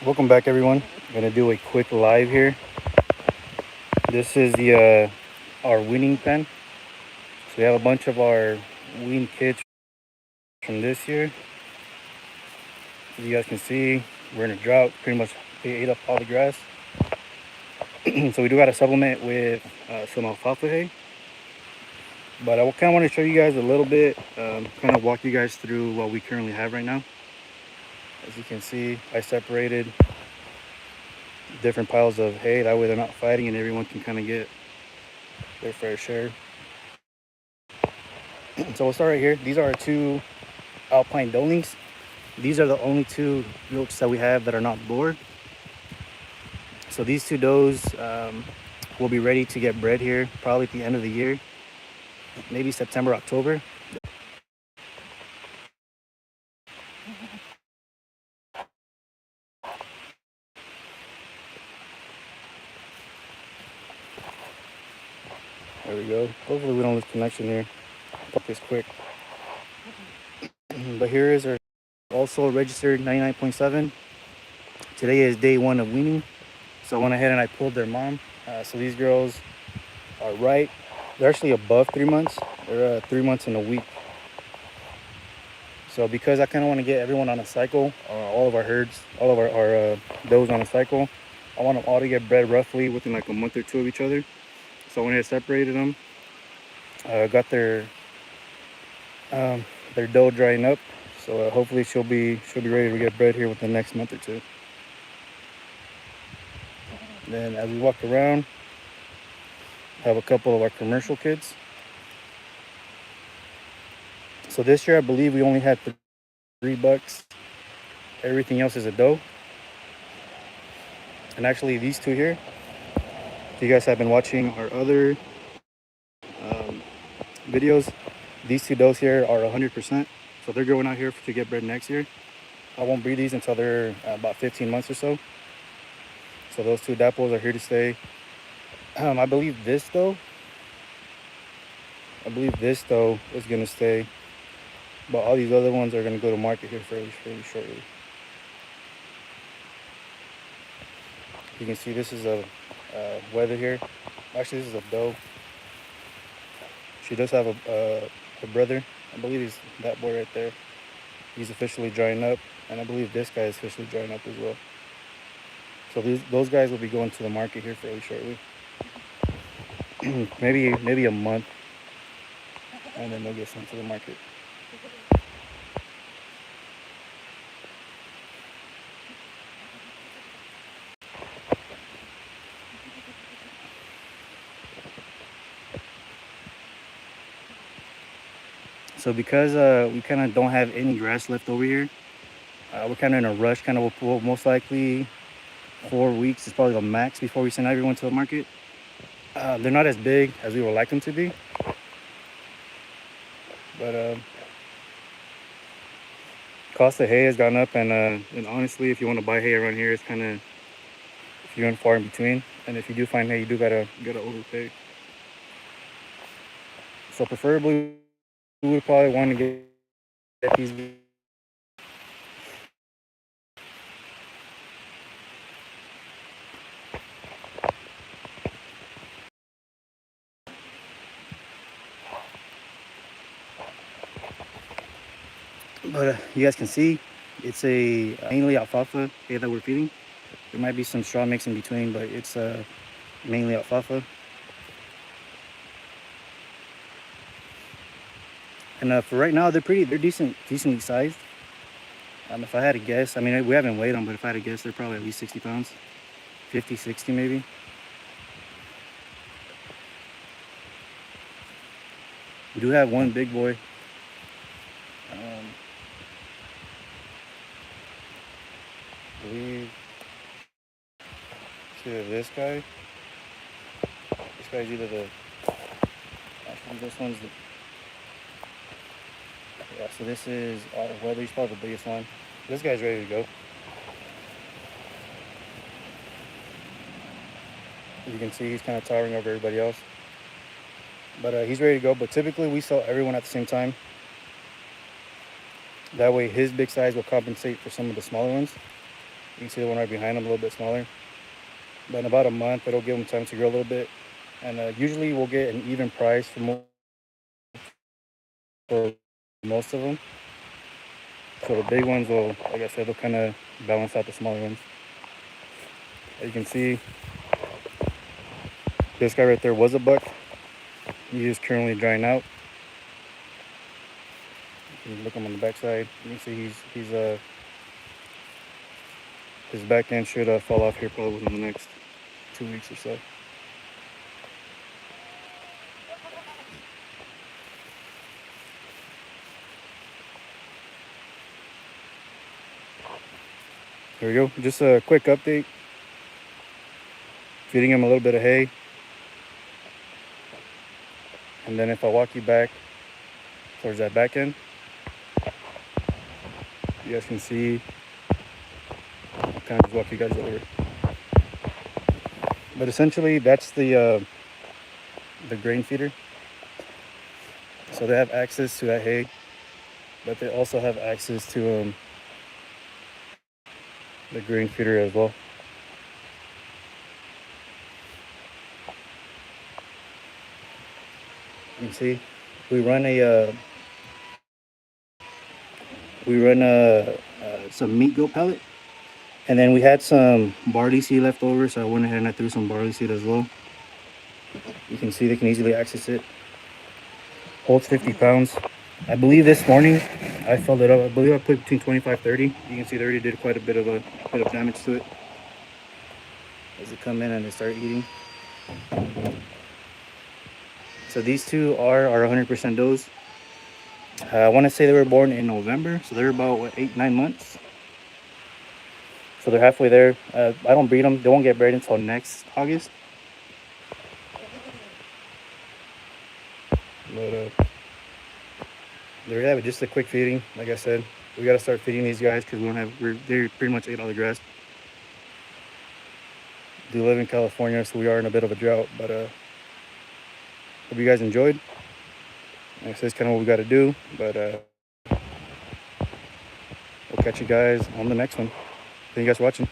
Welcome back, everyone. I'm gonna do a quick live here. This is the our weaning pen. So we have a bunch of our wean kids from this year. As you guys can see, we're in a drought. Pretty much they ate up all the grass. So we do got to supplement with some alfalfa hay. But I kind of want to show you guys a little bit, kind of walk you guys through what we currently have right now. As you can see, I separated different piles of hay. That way they're not fighting and everyone can kind of get their fair share. So we'll start right here. These are our two Alpine Dolings. These are the only two yolks that we have that are not boar. So these two does will be ready to get bred here probably at the end of the year, maybe September, October. There we go. Hopefully we don't lose connection here. Pop this quick. But here is our also registered 99.7. Today is day one of weaning. So I went ahead and I pulled their mom. So these girls are right. They're actually above 3 months. They're 3 months in a week. So because I kind of want to get everyone on a cycle, all of our herds, all of our does on a cycle, I want them all to get bred roughly within like a month or two of each other. So when I separated them, got their doe drying up. So hopefully she'll be ready to get bred here within the next month or two. Then as we walk around, have a couple of our commercial kids. So this year I believe we only had 3 bucks. Everything else is a doe. And actually these two here, if you guys have been watching our other videos, these two does here are 100%. So they're going out here to get bred next year. I won't breed these until they're about 15 months or so. So those two dapples are here to stay. I believe this though is gonna stay, but all these other ones are gonna go to market here fairly shortly. You can see this is a wether here. Actually, this is a doe. She does have a brother. I believe he's that boy right there. He's officially drying up, and I believe this guy is officially drying up as well. So those guys will be going to the market here fairly shortly. maybe a month, and then they'll get sent to the market. So because we kind of don't have any grass left over here, we're kind of in a rush. Kind of will most likely 4 weeks is probably the max before we send everyone to the market. They're not as big as we would like them to be, but cost of hay has gone up, and honestly, if you want to buy hay around here, it's kind of few and far in between. And if you do find hay, you do gotta overpay. So preferably, we would probably want to get these. But you guys can see, it's a mainly alfalfa hay that we're feeding. There might be some straw mix in between, but it's mainly alfalfa. And for right now, they're decently sized. If I had to guess, I mean, we haven't weighed them, but if I had to guess, they're probably at least 60 pounds, 50, 60 maybe. We do have one big boy. I believe it's either this guy. This guy's either the. Actually, this one's the. Yeah, so this is whether he's probably the biggest one. This guy's ready to go. As you can see, he's kind of towering over everybody else. But he's ready to go. But typically, we sell everyone at the same time. That way, his big size will compensate for some of the smaller ones. You can see the one right behind them, a little bit smaller. But in about a month, it'll give them time to grow a little bit. And usually we'll get an even price for most of them. So the big ones will, like I said, they'll kind of balance out the smaller ones. As you can see, this guy right there was a buck. He is currently drying out. You can look him on the backside. You can see his back end should fall off here probably within the next 2 weeks or so. Here we go. Just a quick update. Feeding him a little bit of hay. And then if I walk you back towards that back end, you guys can see, I'll kind of just walk you guys over. But essentially that's the grain feeder. So they have access to that hay, but they also have access to the grain feeder as well. You can see we run some meat goat pellet, and then we had some barley seed left over, so I went ahead and I threw some barley seed as well. You can see they can easily access it. Holds 50 pounds. I believe this morning I filled it up. I believe I put between 25-30. You can see they already did quite a bit of damage to it as they come in and they start eating. So these two are 100% does. I want to say they were born in November, so they're about 8-9 months. So they're halfway there. I don't breed them. They won't get bred until next August. But there you have it. Just a quick feeding. Like I said, we got to start feeding these guys because they pretty much ate all the grass. We live in California, so we are in a bit of a drought. But hope you guys enjoyed. Like I said, it's kind of what we got to do. But we'll catch you guys on the next one. Thank you guys for watching.